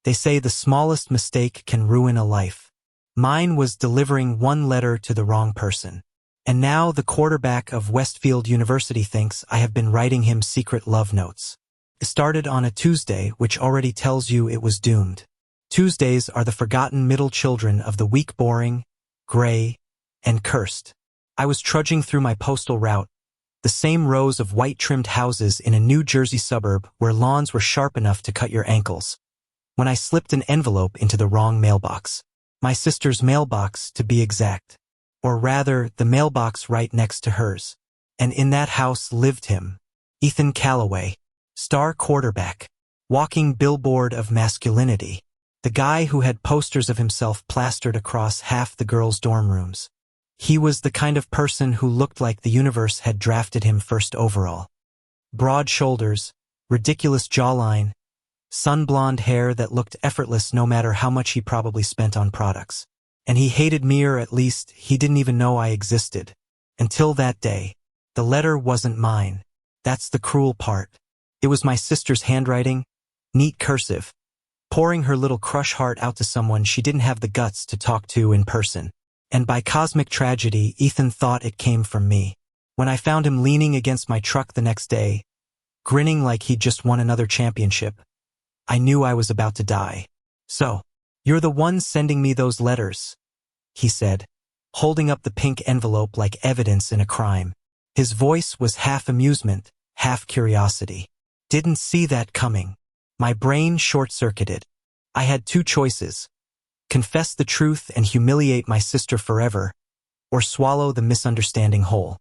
They say the smallest mistake can ruin a life. Mine was delivering one letter to the wrong person. And now the quarterback of Westfield University thinks I have been writing him secret love notes. It started on a Tuesday, which already tells you it was doomed. Tuesdays are the forgotten middle children of the week, boring, gray, and cursed. I was trudging through my postal route, the same rows of white-trimmed houses in a New Jersey suburb where lawns were sharp enough to cut your ankles, when I slipped an envelope into the wrong mailbox. My sister's mailbox, to be exact. Or rather, the mailbox right next to hers. And in that house lived him, Ethan Callaway, star quarterback, walking billboard of masculinity, the guy who had posters of himself plastered across half the girls' dorm rooms. He was the kind of person who looked like the universe had drafted him first overall. Broad shoulders, ridiculous jawline, sun-blonde hair that looked effortless no matter how much he probably spent on products. And he hated me, or at least he didn't even know I existed. Until that day. The letter wasn't mine. That's the cruel part. It was my sister's handwriting, neat cursive, pouring her little crush heart out to someone she didn't have the guts to talk to in person. And by cosmic tragedy, Ethan thought it came from me. When I found him leaning against my truck the next day, grinning like he'd just won another championship, I knew I was about to die. "So, you're the one sending me those letters," he said, holding up the pink envelope like evidence in a crime. His voice was half amusement, half curiosity. Didn't see that coming. My brain short-circuited. I had two choices: confess the truth and humiliate my sister forever, or swallow the misunderstanding whole.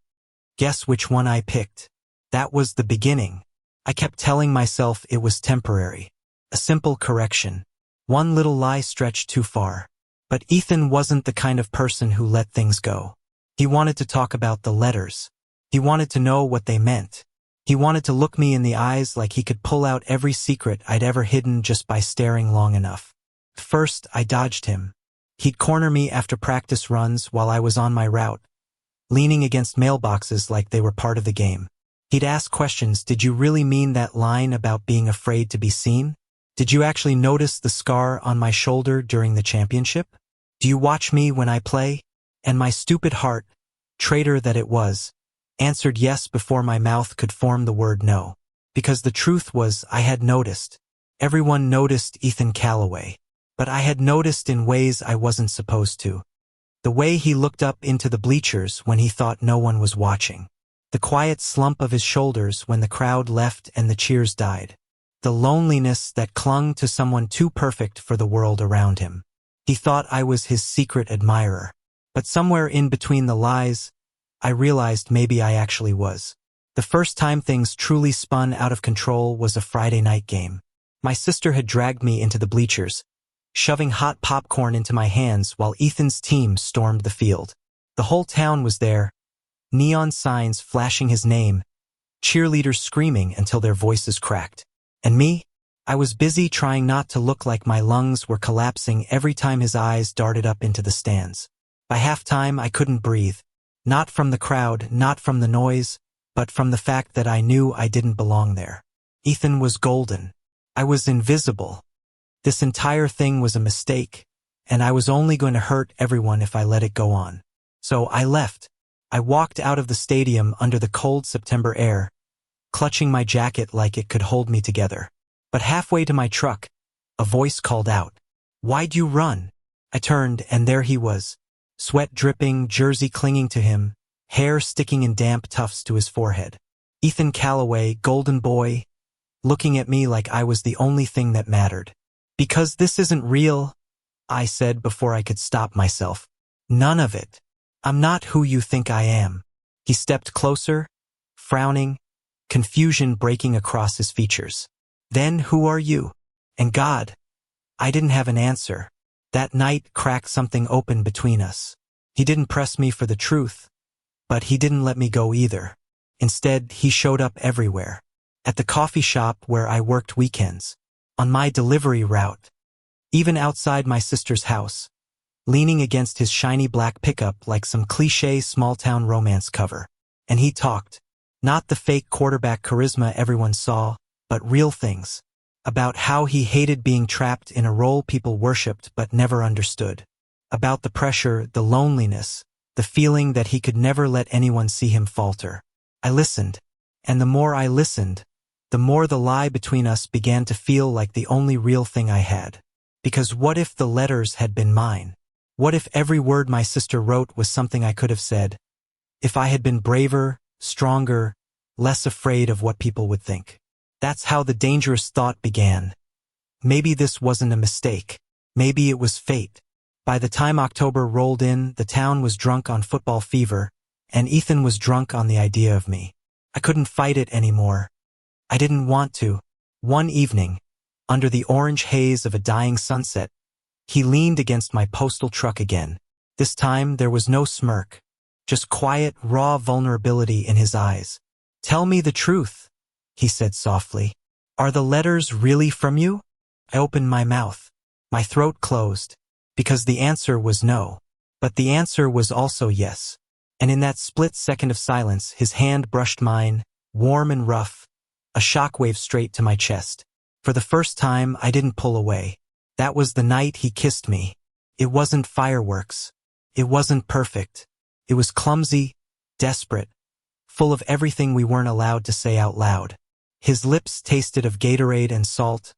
Guess which one I picked? That was the beginning. I kept telling myself it was temporary. A simple correction. One little lie stretched too far. But Ethan wasn't the kind of person who let things go. He wanted to talk about the letters. He wanted to know what they meant. He wanted to look me in the eyes like he could pull out every secret I'd ever hidden just by staring long enough. First, I dodged him. He'd corner me after practice runs while I was on my route, leaning against mailboxes like they were part of the game. He'd ask questions. Did you really mean that line about being afraid to be seen? Did you actually notice the scar on my shoulder during the championship? Do you watch me when I play? And my stupid heart, traitor that it was, answered yes before my mouth could form the word no. Because the truth was, I had noticed. Everyone noticed Ethan Callaway. But I had noticed in ways I wasn't supposed to. The way he looked up into the bleachers when he thought no one was watching. The quiet slump of his shoulders when the crowd left and the cheers died. The loneliness that clung to someone too perfect for the world around him. He thought I was his secret admirer. But somewhere in between the lies, I realized maybe I actually was. The first time things truly spun out of control was a Friday night game. My sister had dragged me into the bleachers, shoving hot popcorn into my hands while Ethan's team stormed the field. The whole town was there, neon signs flashing his name, cheerleaders screaming until their voices cracked. And me? I was busy trying not to look like my lungs were collapsing every time his eyes darted up into the stands. By halftime, I couldn't breathe. Not from the crowd, not from the noise, but from the fact that I knew I didn't belong there. Ethan was golden. I was invisible. This entire thing was a mistake, and I was only going to hurt everyone if I let it go on. So I left. I walked out of the stadium under the cold September air, clutching my jacket like it could hold me together. But halfway to my truck, a voice called out, "Why'd you run?" I turned, and there he was, sweat dripping, jersey clinging to him, hair sticking in damp tufts to his forehead. Ethan Callaway, golden boy, looking at me like I was the only thing that mattered. "Because this isn't real," I said before I could stop myself. "None of it. I'm not who you think I am." He stepped closer, frowning, confusion breaking across his features. "Then who are you?" And God, I didn't have an answer. That night cracked something open between us. He didn't press me for the truth, but he didn't let me go either. Instead, he showed up everywhere. At the coffee shop where I worked weekends, on my delivery route, even outside my sister's house, leaning against his shiny black pickup like some cliché small-town romance cover. And he talked. Not the fake quarterback charisma everyone saw, but real things. about how he hated being trapped in a role people worshipped but never understood, about the pressure, the loneliness, the feeling that he could never let anyone see him falter. I listened, and the more I listened, the more the lie between us began to feel like the only real thing I had. Because what if the letters had been mine? What if every word my sister wrote was something I could have said? If I had been braver, stronger, less afraid of what people would think? That's how the dangerous thought began. Maybe this wasn't a mistake. Maybe it was fate. By the time October rolled in, the town was drunk on football fever, and Ethan was drunk on the idea of me. I couldn't fight it anymore. I didn't want to. One evening, under the orange haze of a dying sunset, he leaned against my postal truck again. This time there was no smirk, just quiet, raw vulnerability in his eyes. "Tell me the truth," he said softly. "Are the letters really from you?" I opened my mouth. My throat closed, because the answer was no. But the answer was also yes. And in that split second of silence, his hand brushed mine, warm and rough, a shockwave straight to my chest. For the first time, I didn't pull away. That was the night he kissed me. It wasn't fireworks. It wasn't perfect. It was clumsy, desperate, full of everything we weren't allowed to say out loud. His lips tasted of Gatorade and salt,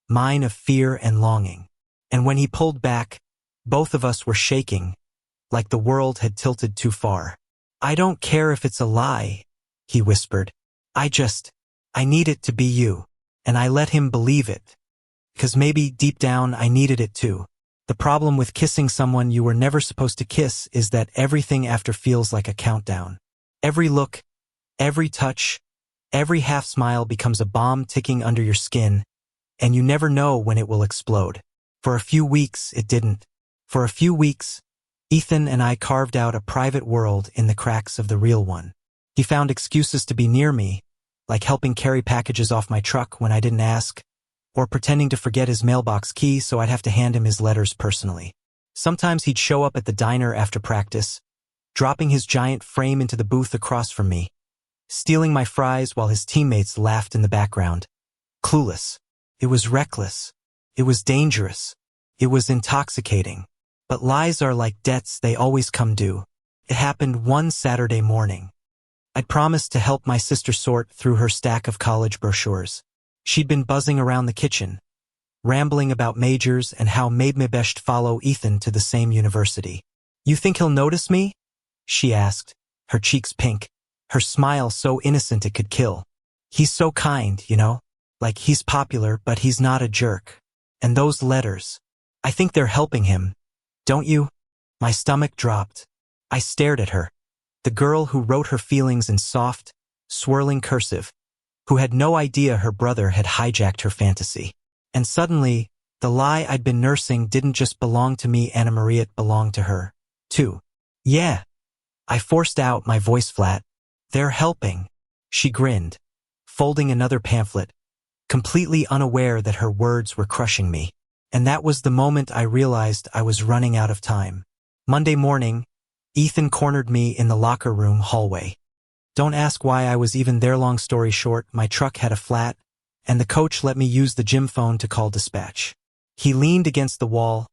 mine of fear and longing. And when he pulled back, both of us were shaking, like the world had tilted too far. "I don't care if it's a lie," he whispered. I need it to be you." And I let him believe it. 'Cause maybe deep down I needed it too. The problem with kissing someone you were never supposed to kiss is that everything after feels like a countdown. Every look, every touch, every half smile becomes a bomb ticking under your skin, and you never know when it will explode. For a few weeks, it didn't. For a few weeks, Ethan and I carved out a private world in the cracks of the real one. He found excuses to be near me, like helping carry packages off my truck when I didn't ask, or pretending to forget his mailbox key so I'd have to hand him his letters personally. Sometimes he'd show up at the diner after practice, dropping his giant frame into the booth across from me, stealing my fries while his teammates laughed in the background. Clueless. It was reckless. It was dangerous. It was intoxicating. But lies are like debts, they always come due. It happened one Saturday morning. I'd promised to help my sister sort through her stack of college brochures. She'd been buzzing around the kitchen, rambling about majors and how maybe best follow Ethan to the same university. "You think he'll notice me?" she asked, her cheeks pink, her smile so innocent it could kill. "He's so kind, you know? Like he's popular, but he's not a jerk. And those letters, I think they're helping him. Don't you?" My stomach dropped. I stared at her. The girl who wrote her feelings in soft, swirling cursive, who had no idea her brother had hijacked her fantasy. And suddenly, the lie I'd been nursing didn't just belong to me, Anna Maria, it belonged to her, too. "Yeah." I forced out, my voice flat. "They're helping." She grinned, folding another pamphlet, completely unaware that her words were crushing me. And that was the moment I realized I was running out of time. Monday morning, Ethan cornered me in the locker room hallway. Don't ask why I was even there. Long story short, my truck had a flat, and the coach let me use the gym phone to call dispatch. He leaned against the wall,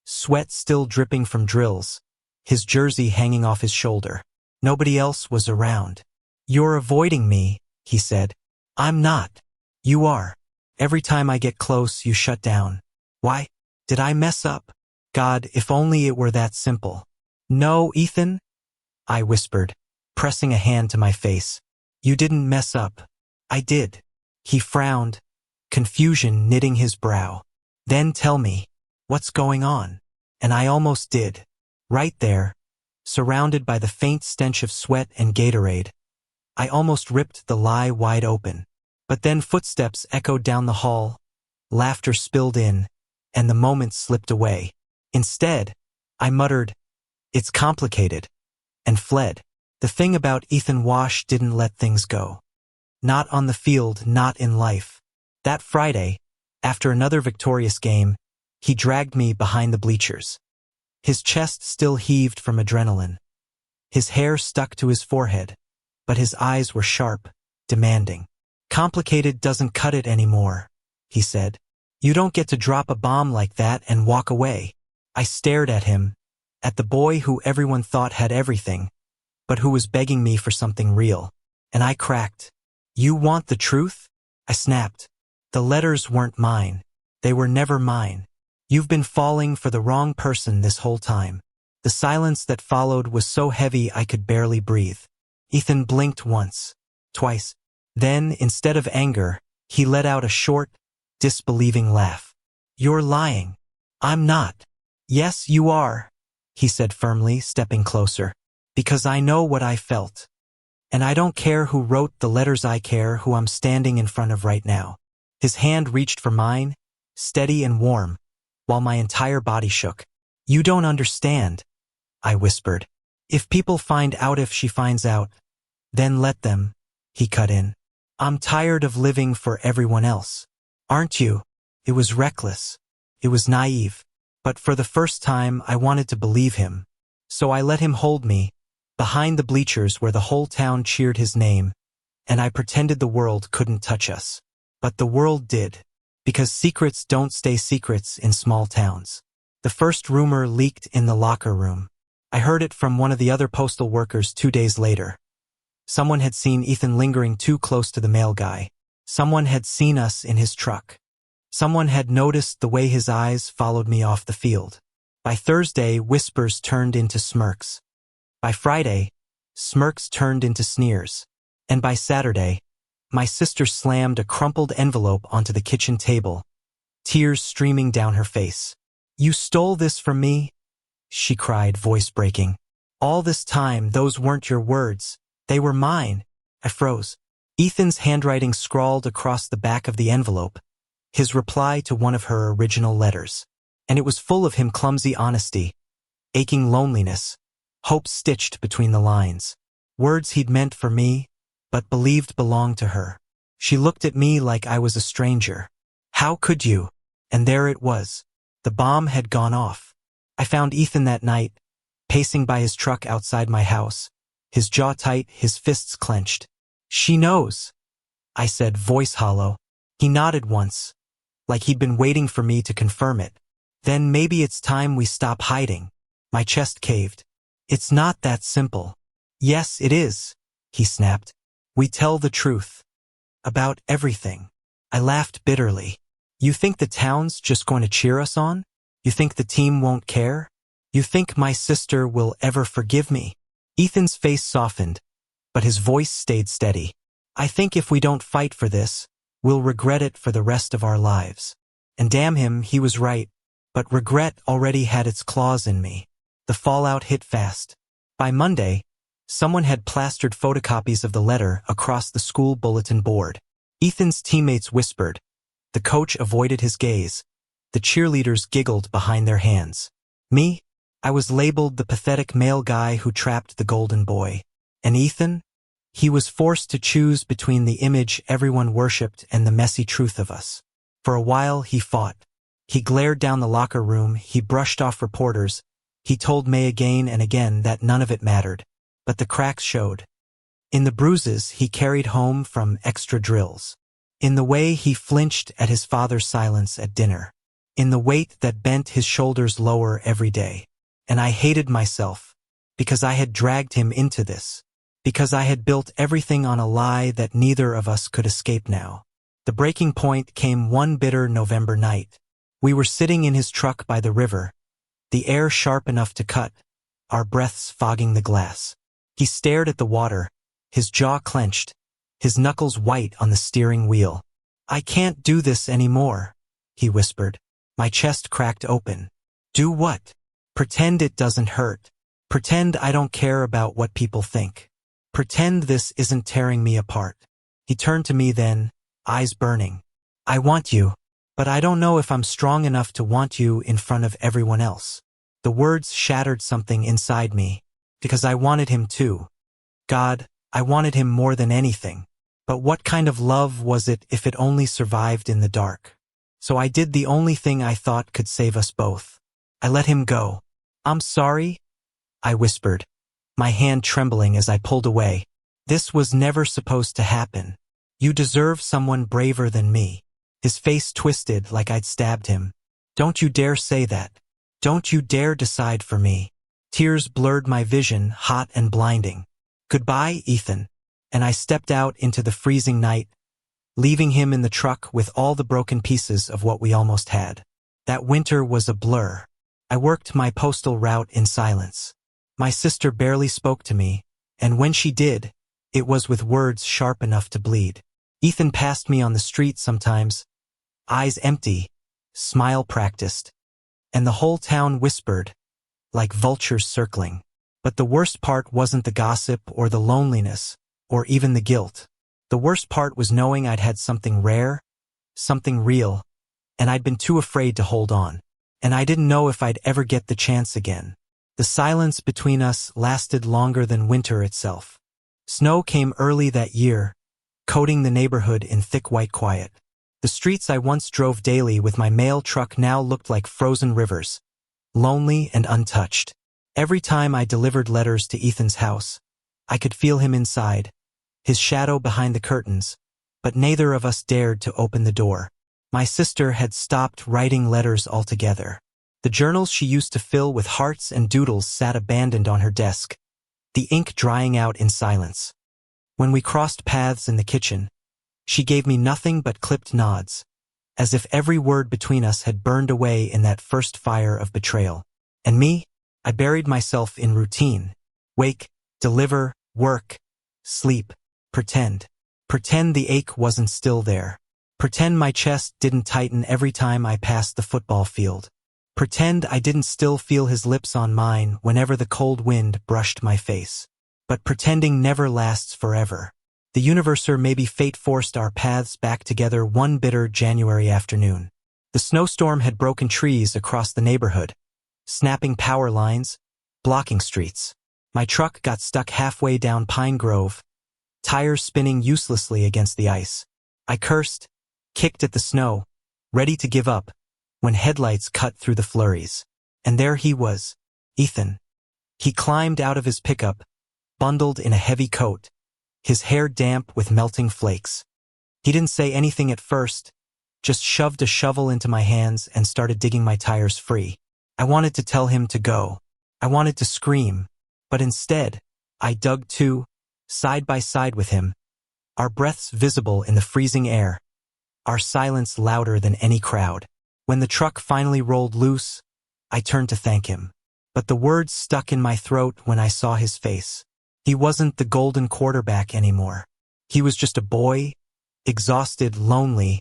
sweat still dripping from drills, his jersey hanging off his shoulder. Nobody else was around. "You're avoiding me," he said. "I'm not. You are. Every time I get close, you shut down. Why? Did I mess up? God, if only it were that simple." "No, Ethan," I whispered, pressing a hand to my face. "You didn't mess up. I did." He frowned, confusion knitting his brow. "Then tell me, what's going on?" And I almost did. Right there, surrounded by the faint stench of sweat and Gatorade, I almost ripped the lie wide open. But then footsteps echoed down the hall, laughter spilled in, and the moment slipped away. Instead, I muttered, "It's complicated," and fled. The thing about Ethan Wash didn't let things go. Not on the field, not in life. That Friday, after another victorious game, he dragged me behind the bleachers. His chest still heaved from adrenaline. His hair stuck to his forehead, but his eyes were sharp, demanding. "Complicated doesn't cut it anymore," he said. You don't get to drop a bomb like that and walk away. I stared at him, at the boy who everyone thought had everything, but who was begging me for something real. And I cracked. You want the truth? I snapped. The letters weren't mine. They were never mine. You've been falling for the wrong person this whole time. The silence that followed was so heavy I could barely breathe. Ethan blinked once, twice. Then, instead of anger, he let out a short, disbelieving laugh. You're lying. I'm not. Yes, you are, he said firmly, stepping closer. Because I know what I felt. And I don't care who wrote the letters, I care who I'm standing in front of right now. His hand reached for mine, steady and warm, while my entire body shook. You don't understand, I whispered. If people find out, if she finds out, then let them, he cut in. I'm tired of living for everyone else. Aren't you? It was reckless. It was naive. But for the first time, I wanted to believe him. So I let him hold me, behind the bleachers where the whole town cheered his name, and I pretended the world couldn't touch us. But the world did, because secrets don't stay secrets in small towns. The first rumor leaked in the locker room. I heard it from one of the other postal workers 2 days later. Someone had seen Ethan lingering too close to the mail guy. Someone had seen us in his truck. Someone had noticed the way his eyes followed me off the field. By Thursday, whispers turned into smirks. By Friday, smirks turned into sneers. And by Saturday, my sister slammed a crumpled envelope onto the kitchen table, tears streaming down her face. You stole this from me? She cried, voice breaking. All this time, those weren't your words. They were mine. I froze. Ethan's handwriting scrawled across the back of the envelope, his reply to one of her original letters. And it was full of him clumsy honesty, aching loneliness, hope stitched between the lines. Words he'd meant for me, but believed belonged to her. She looked at me like I was a stranger. How could you? And there it was. The bomb had gone off. I found Ethan that night, pacing by his truck outside my house, his jaw tight, his fists clenched. She knows, I said, voice hollow. He nodded once, like he'd been waiting for me to confirm it. Then maybe it's time we stop hiding. My chest caved. It's not that simple. Yes, it is, he snapped. We tell the truth. About everything. I laughed bitterly. You think the town's just going to cheer us on? You think the team won't care? You think my sister will ever forgive me? Ethan's face softened, but his voice stayed steady. I think if we don't fight for this, we'll regret it for the rest of our lives. And damn him, he was right. But regret already had its claws in me. The fallout hit fast. By Monday, someone had plastered photocopies of the letter across the school bulletin board. Ethan's teammates whispered. The coach avoided his gaze. The cheerleaders giggled behind their hands. Me? I was labeled the pathetic male guy who trapped the golden boy. And Ethan? He was forced to choose between the image everyone worshipped and the messy truth of us. For a while, he fought. He glared down the locker room, he brushed off reporters, he told May again and again that none of it mattered. But the cracks showed. In the bruises he carried home from extra drills. In the way he flinched at his father's silence at dinner. In the weight that bent his shoulders lower every day. And I hated myself, because I had dragged him into this. Because I had built everything on a lie that neither of us could escape now. The breaking point came one bitter November night. We were sitting in his truck by the river, the air sharp enough to cut, our breaths fogging the glass. He stared at the water, his jaw clenched, his knuckles white on the steering wheel. I can't do this anymore, he whispered. My chest cracked open. Do what? Pretend it doesn't hurt. Pretend I don't care about what people think. Pretend this isn't tearing me apart. He turned to me then, eyes burning. I want you, but I don't know if I'm strong enough to want you in front of everyone else. The words shattered something inside me, because I wanted him too. God, I wanted him more than anything. But what kind of love was it if it only survived in the dark? So I did the only thing I thought could save us both. I let him go. I'm sorry, I whispered, my hand trembling as I pulled away. This was never supposed to happen. You deserve someone braver than me. His face twisted like I'd stabbed him. "Don't you dare say that. Don't you dare decide for me." Tears blurred my vision, hot and blinding. "Goodbye, Ethan." And I stepped out into the freezing night, leaving him in the truck with all the broken pieces of what we almost had. That winter was a blur. I worked my postal route in silence. My sister barely spoke to me, and when she did, it was with words sharp enough to bleed. Ethan passed me on the street sometimes, eyes empty, smile practiced, and the whole town whispered, like vultures circling. But the worst part wasn't the gossip or the loneliness, or even the guilt. The worst part was knowing I'd had something rare, something real, and I'd been too afraid to hold on. And I didn't know if I'd ever get the chance again. The silence between us lasted longer than winter itself. Snow came early that year, coating the neighborhood in thick white quiet. The streets I once drove daily with my mail truck now looked like frozen rivers, lonely and untouched. Every time I delivered letters to Ethan's house, I could feel him inside, his shadow behind the curtains, but neither of us dared to open the door. My sister had stopped writing letters altogether. The journals she used to fill with hearts and doodles sat abandoned on her desk, the ink drying out in silence. When we crossed paths in the kitchen, she gave me nothing but clipped nods, as if every word between us had burned away in that first fire of betrayal. And me, I buried myself in routine. Wake, deliver, work, sleep, pretend. Pretend the ache wasn't still there. Pretend my chest didn't tighten every time I passed the football field. Pretend I didn't still feel his lips on mine whenever the cold wind brushed my face. But pretending never lasts forever. The universe or maybe fate forced our paths back together one bitter January afternoon. The snowstorm had broken trees across the neighborhood, snapping power lines, blocking streets. My truck got stuck halfway down Pine Grove, tires spinning uselessly against the ice. I cursed, kicked at the snow, ready to give up, when headlights cut through the flurries. And there he was, Ethan. He climbed out of his pickup, bundled in a heavy coat, his hair damp with melting flakes. He didn't say anything at first, just shoved a shovel into my hands and started digging my tires free. I wanted to tell him to go. I wanted to scream, but instead, I dug too, side by side with him, our breaths visible in the freezing air, our silence louder than any crowd. When the truck finally rolled loose, I turned to thank him. But the words stuck in my throat when I saw his face. He wasn't the golden quarterback anymore. He was just a boy, exhausted, lonely,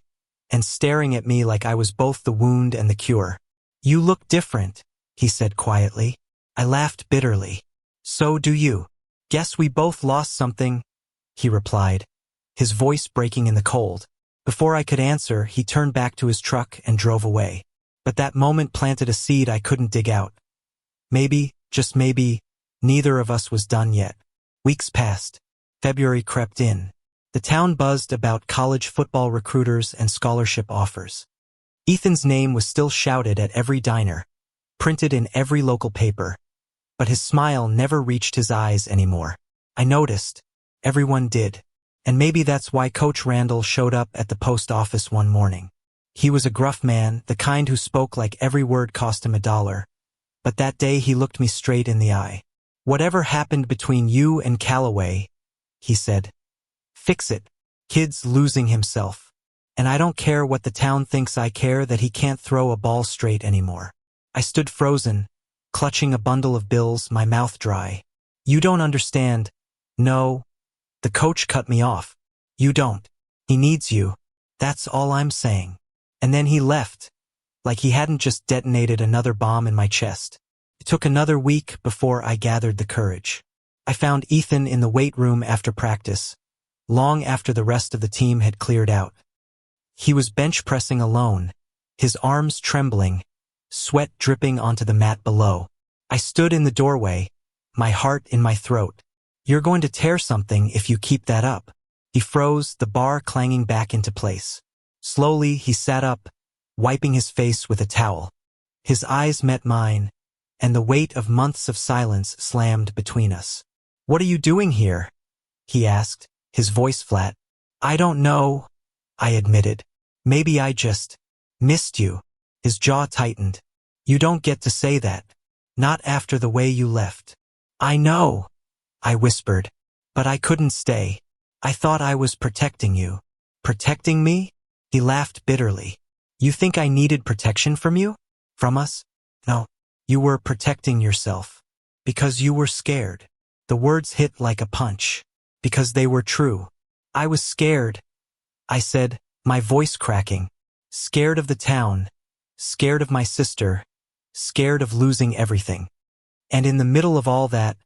and staring at me like I was both the wound and the cure. "You look different," he said quietly. I laughed bitterly. "So do you. Guess we both lost something," he replied, his voice breaking in the cold. Before I could answer, he turned back to his truck and drove away. But that moment planted a seed I couldn't dig out. Maybe, just maybe, neither of us was done yet. Weeks passed. February crept in. The town buzzed about college football recruiters and scholarship offers. Ethan's name was still shouted at every diner, printed in every local paper, but his smile never reached his eyes anymore. I noticed. Everyone did. And maybe that's why Coach Randall showed up at the post office one morning. He was a gruff man, the kind who spoke like every word cost him $1. But that day he looked me straight in the eye. "Whatever happened between you and Callaway," he said. "Fix it. Kid's losing himself. And I don't care what the town thinks, I care that he can't throw a ball straight anymore." I stood frozen, clutching a bundle of bills, my mouth dry. "You don't understand." "No." The coach cut me off. "You don't. He needs you. That's all I'm saying." And then he left, like he hadn't just detonated another bomb in my chest. It took another week before I gathered the courage. I found Ethan in the weight room after practice, long after the rest of the team had cleared out. He was bench pressing alone, his arms trembling, sweat dripping onto the mat below. I stood in the doorway, my heart in my throat. "You're going to tear something if you keep that up." He froze, the bar clanging back into place. Slowly, he sat up, wiping his face with a towel. His eyes met mine, and the weight of months of silence slammed between us. "What are you doing here?" he asked, his voice flat. "I don't know," I admitted. Maybe I just missed you. His jaw tightened. You don't get to say that. Not after the way you left. I know, I whispered. But I couldn't stay. I thought I was protecting you. Protecting me? He laughed bitterly. You think I needed protection from you? From us? No. You were protecting yourself. Because you were scared. The words hit like a punch. Because they were true. I was scared, I said, my voice cracking. Scared of the town. Scared of my sister. Scared of losing everything. And in the middle of all that,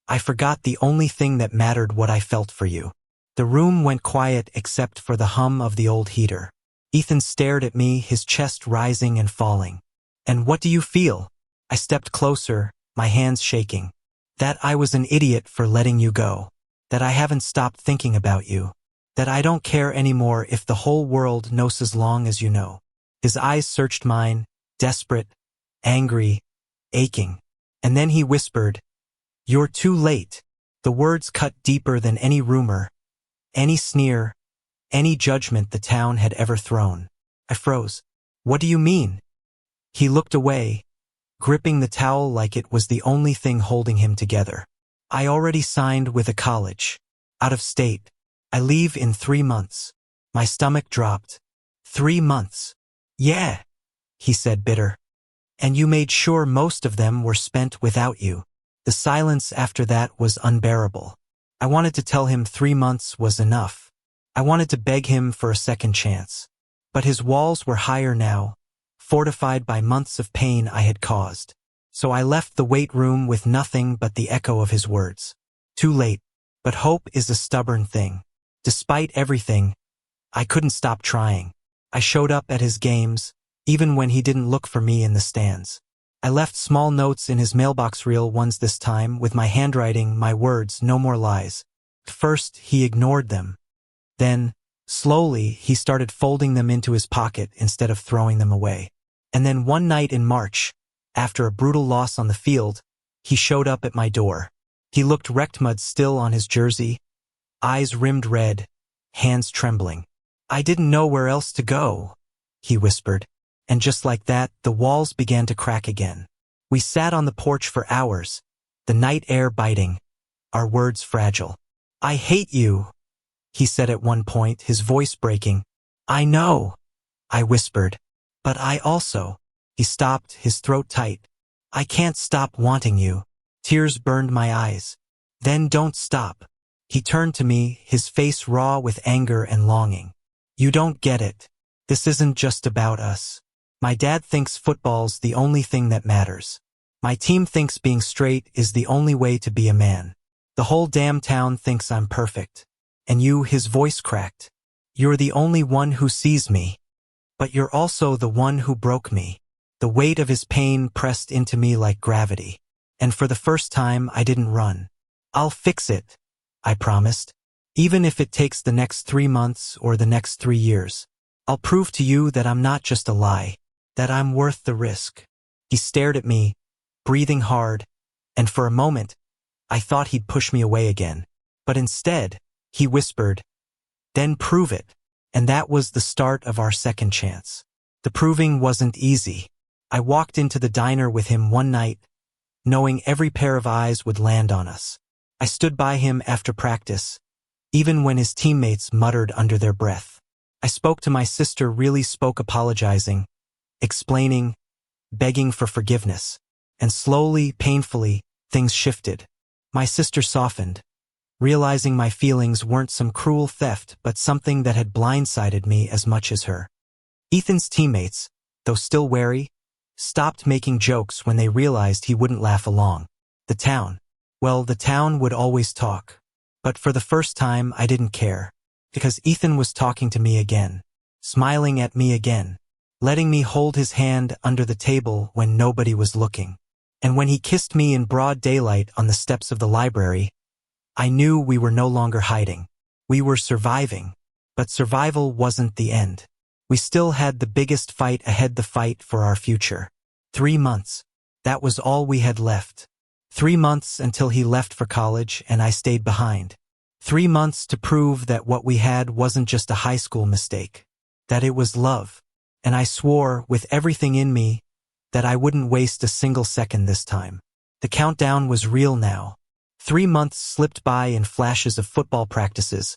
I forgot the only thing that mattered, what I felt for you. The room went quiet except for the hum of the old heater. Ethan stared at me, his chest rising and falling. And what do you feel? I stepped closer, my hands shaking. That I was an idiot for letting you go. That I haven't stopped thinking about you. That I don't care anymore if the whole world knows as long as you know. His eyes searched mine, desperate, angry, aching. And then he whispered, "You're too late." The words cut deeper than any rumor, any sneer, any judgment the town had ever thrown. I froze. What do you mean? He looked away, gripping the towel like it was the only thing holding him together. I already signed with a college. Out of state. I leave in 3 months. My stomach dropped. 3 months. Yeah, he said bitter. And you made sure most of them were spent without you. The silence after that was unbearable. I wanted to tell him 3 months was enough. I wanted to beg him for a second chance. But his walls were higher now, fortified by months of pain I had caused. So I left the weight room with nothing but the echo of his words. Too late. But hope is a stubborn thing. Despite everything, I couldn't stop trying. I showed up at his games, even when he didn't look for me in the stands. I left small notes in his mailbox, real ones this time, with my handwriting, my words, no more lies. First, he ignored them. Then, slowly, he started folding them into his pocket instead of throwing them away. And then one night in March, after a brutal loss on the field, he showed up at my door. He looked wrecked, mud still on his jersey, eyes rimmed red, hands trembling. I didn't know where else to go, he whispered. And just like that, the walls began to crack again. We sat on the porch for hours, the night air biting, our words fragile. I hate you, he said at one point, his voice breaking. I know, I whispered. But I also. He stopped, his throat tight. I can't stop wanting you. Tears burned my eyes. Then don't stop. He turned to me, his face raw with anger and longing. You don't get it. This isn't just about us. My dad thinks football's the only thing that matters. My team thinks being straight is the only way to be a man. The whole damn town thinks I'm perfect. And you, his voice cracked. You're the only one who sees me. But you're also the one who broke me. The weight of his pain pressed into me like gravity. And for the first time, I didn't run. I'll fix it, I promised. Even if it takes the next 3 months or the next 3 years. I'll prove to you that I'm not just a lie. That I'm worth the risk. He stared at me, breathing hard, and for a moment, I thought he'd push me away again. But instead, he whispered, then prove it. And that was the start of our second chance. The proving wasn't easy. I walked into the diner with him one night, knowing every pair of eyes would land on us. I stood by him after practice, even when his teammates muttered under their breath. I spoke to my sister, really spoke, apologizing, explaining, begging for forgiveness. And slowly, painfully, things shifted. My sister softened, realizing my feelings weren't some cruel theft but something that had blindsided me as much as her. Ethan's teammates, though still wary, stopped making jokes when they realized he wouldn't laugh along. The town. Well, the town would always talk. But for the first time, I didn't care. Because Ethan was talking to me again. Smiling at me again. Letting me hold his hand under the table when nobody was looking. And when he kissed me in broad daylight on the steps of the library, I knew we were no longer hiding. We were surviving. But survival wasn't the end. We still had the biggest fight ahead, the fight for our future. 3 months. That was all we had left. 3 months until he left for college and I stayed behind. 3 months to prove that what we had wasn't just a high school mistake. that it was love. And I swore, with everything in me, that I wouldn't waste a single second this time. The countdown was real now. 3 months slipped by in flashes of football practices,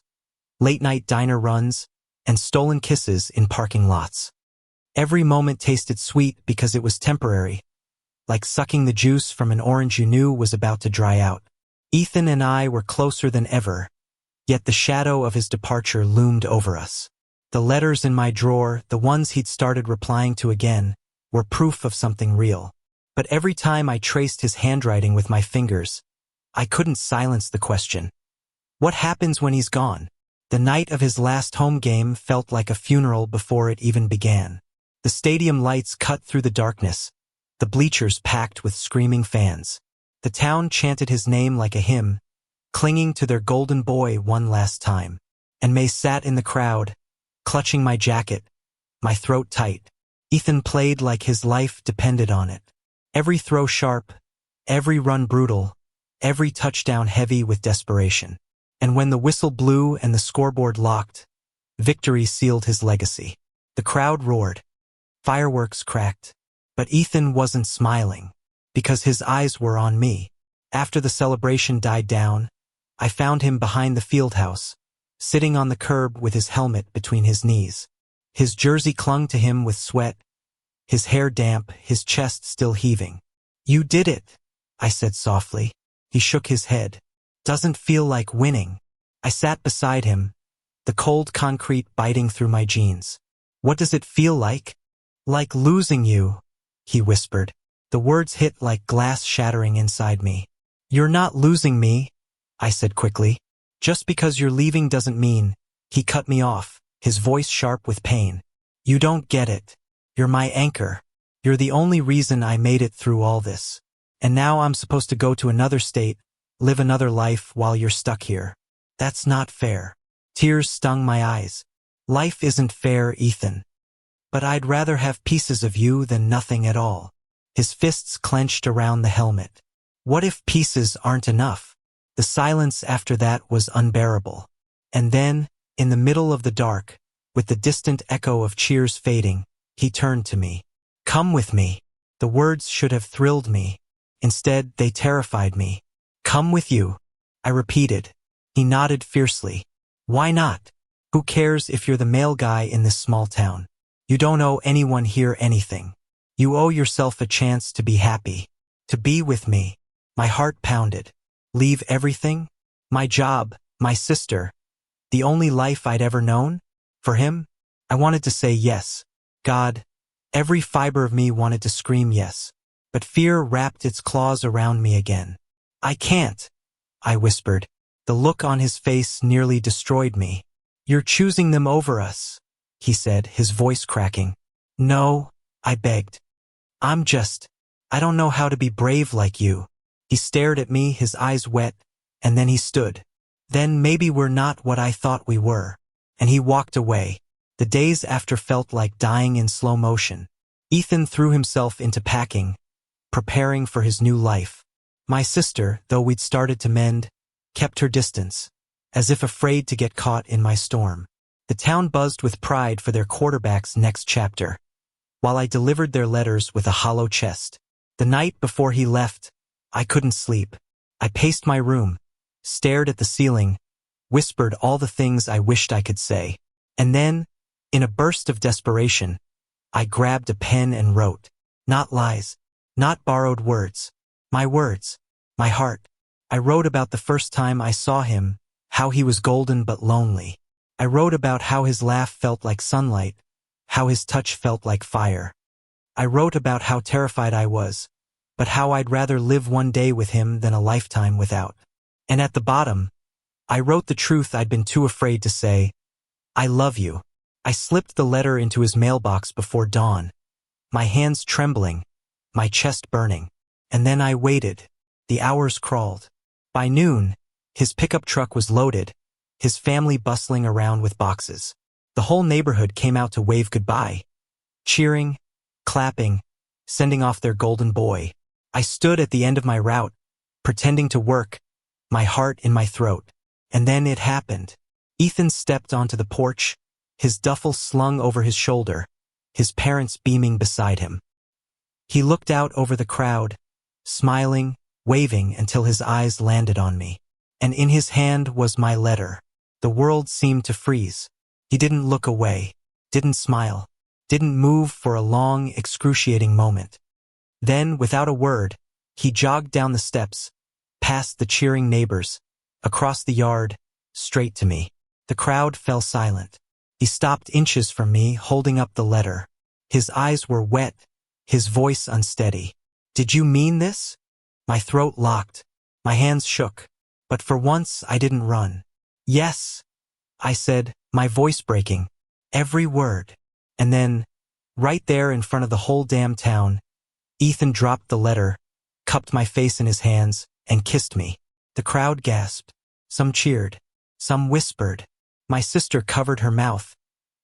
late-night diner runs, and stolen kisses in parking lots. Every moment tasted sweet because it was temporary, like sucking the juice from an orange you knew was about to dry out. Ethan and I were closer than ever, yet the shadow of his departure loomed over us. The letters in my drawer, the ones he'd started replying to again, were proof of something real. But every time I traced his handwriting with my fingers, I couldn't silence the question. What happens when he's gone? The night of his last home game felt like a funeral before it even began. The stadium lights cut through the darkness, the bleachers packed with screaming fans. The town chanted his name like a hymn, clinging to their golden boy one last time. And May sat in the crowd, clutching my jacket, my throat tight. Ethan played like his life depended on it. Every throw sharp, every run brutal, every touchdown heavy with desperation. And when the whistle blew and the scoreboard locked, victory sealed his legacy. The crowd roared. Fireworks cracked. But Ethan wasn't smiling, because his eyes were on me. After the celebration died down, I found him behind the fieldhouse, sitting on the curb with his helmet between his knees. His jersey clung to him with sweat, his hair damp, his chest still heaving. "You did it," I said softly. He shook his head. "Doesn't feel like winning." I sat beside him, the cold concrete biting through my jeans. "What does it feel like?" "Like losing you," he whispered. The words hit like glass shattering inside me. "You're not losing me," I said quickly. "Just because you're leaving doesn't mean—" He cut me off, his voice sharp with pain. "You don't get it. You're my anchor. You're the only reason I made it through all this. And now I'm supposed to go to another state, live another life while you're stuck here. That's not fair." Tears stung my eyes. "Life isn't fair, Ethan. But I'd rather have pieces of you than nothing at all." His fists clenched around the helmet. What if pieces aren't enough? The silence after that was unbearable. And then, in the middle of the dark, with the distant echo of cheers fading, he turned to me. "Come with me." The words should have thrilled me. Instead, they terrified me. "Come with you," I repeated. He nodded fiercely. "Why not? Who cares if you're the male guy in this small town? You don't owe anyone here anything. You owe yourself a chance to be happy. To be with me." My heart pounded. Leave everything? My job, my sister, the only life I'd ever known? For him? I wanted to say yes. God, every fiber of me wanted to scream yes. But fear wrapped its claws around me again. "I can't," I whispered. The look on his face nearly destroyed me. "You're choosing them over us," he said, his voice cracking. "No," I begged. I don't know how to be brave like you." He stared at me, his eyes wet, and then he stood. "Then maybe we're not what I thought we were." And he walked away. The days after felt like dying in slow motion. Ethan threw himself into packing, preparing for his new life. My sister, though we'd started to mend, kept her distance, as if afraid to get caught in my storm. The town buzzed with pride for their quarterback's next chapter, while I delivered their letters with a hollow chest. The night before he left, I couldn't sleep. I paced my room, stared at the ceiling, whispered all the things I wished I could say. And then, in a burst of desperation, I grabbed a pen and wrote. Not lies, not borrowed words. My words, my heart. I wrote about the first time I saw him, how he was golden but lonely. I wrote about how his laugh felt like sunlight, how his touch felt like fire. I wrote about how terrified I was, but how I'd rather live one day with him than a lifetime without. And at the bottom, I wrote the truth I'd been too afraid to say. I love you. I slipped the letter into his mailbox before dawn, my hands trembling, my chest burning. And then I waited. The hours crawled. By noon, his pickup truck was loaded, his family bustling around with boxes. The whole neighborhood came out to wave goodbye, cheering, clapping, sending off their golden boy. I stood at the end of my route, pretending to work, my heart in my throat. And then it happened. Ethan stepped onto the porch, his duffel slung over his shoulder, his parents beaming beside him. He looked out over the crowd, smiling, waving until his eyes landed on me. And in his hand was my letter. The world seemed to freeze. He didn't look away, didn't smile, didn't move for a long, excruciating moment. Then, without a word, he jogged down the steps, past the cheering neighbors, across the yard, straight to me. The crowd fell silent. He stopped inches from me, holding up the letter. His eyes were wet, his voice unsteady. "Did you mean this?" My throat locked. My hands shook. But for once, I didn't run. "Yes," I said, my voice breaking. Every word. And then, right there in front of the whole damn town, Ethan dropped the letter, cupped my face in his hands, and kissed me. The crowd gasped. Some cheered. Some whispered. My sister covered her mouth,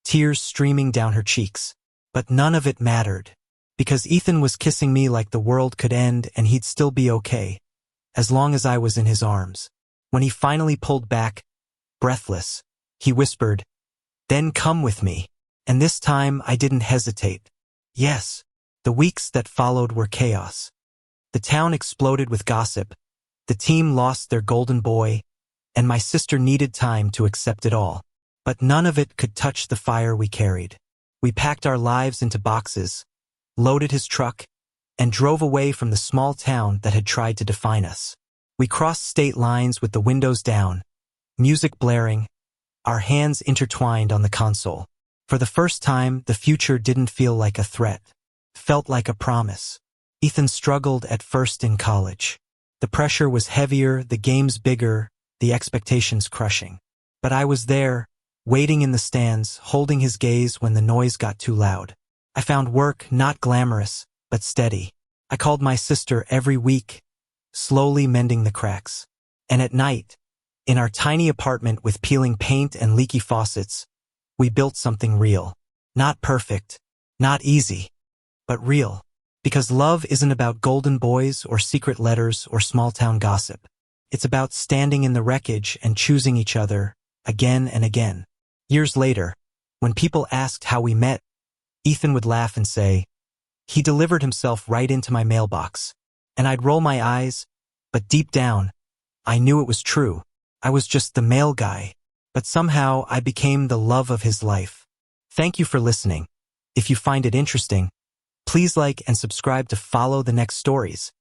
tears streaming down her cheeks. But none of it mattered, because Ethan was kissing me like the world could end and he'd still be okay, as long as I was in his arms. When he finally pulled back, breathless, he whispered, "Then come with me." And this time I didn't hesitate. Yes. The weeks that followed were chaos. The town exploded with gossip, the team lost their golden boy, and my sister needed time to accept it all. But none of it could touch the fire we carried. We packed our lives into boxes, loaded his truck, and drove away from the small town that had tried to define us. We crossed state lines with the windows down, music blaring, our hands intertwined on the console. For the first time, the future didn't feel like a threat. Felt like a promise. Ethan struggled at first in college. The pressure was heavier, the games bigger, the expectations crushing. But I was there, waiting in the stands, holding his gaze when the noise got too loud. I found work not glamorous, but steady. I called my sister every week, slowly mending the cracks. And at night, in our tiny apartment with peeling paint and leaky faucets, we built something real. Not perfect, not easy, but real. Because love isn't about golden boys or secret letters or small-town gossip. It's about standing in the wreckage and choosing each other again and again. Years later, when people asked how we met, Ethan would laugh and say, "He delivered himself right into my mailbox." And I'd roll my eyes, but deep down, I knew it was true. I was just the mail guy, but somehow I became the love of his life. Thank you for listening. If you find it interesting, please like and subscribe to follow the next stories.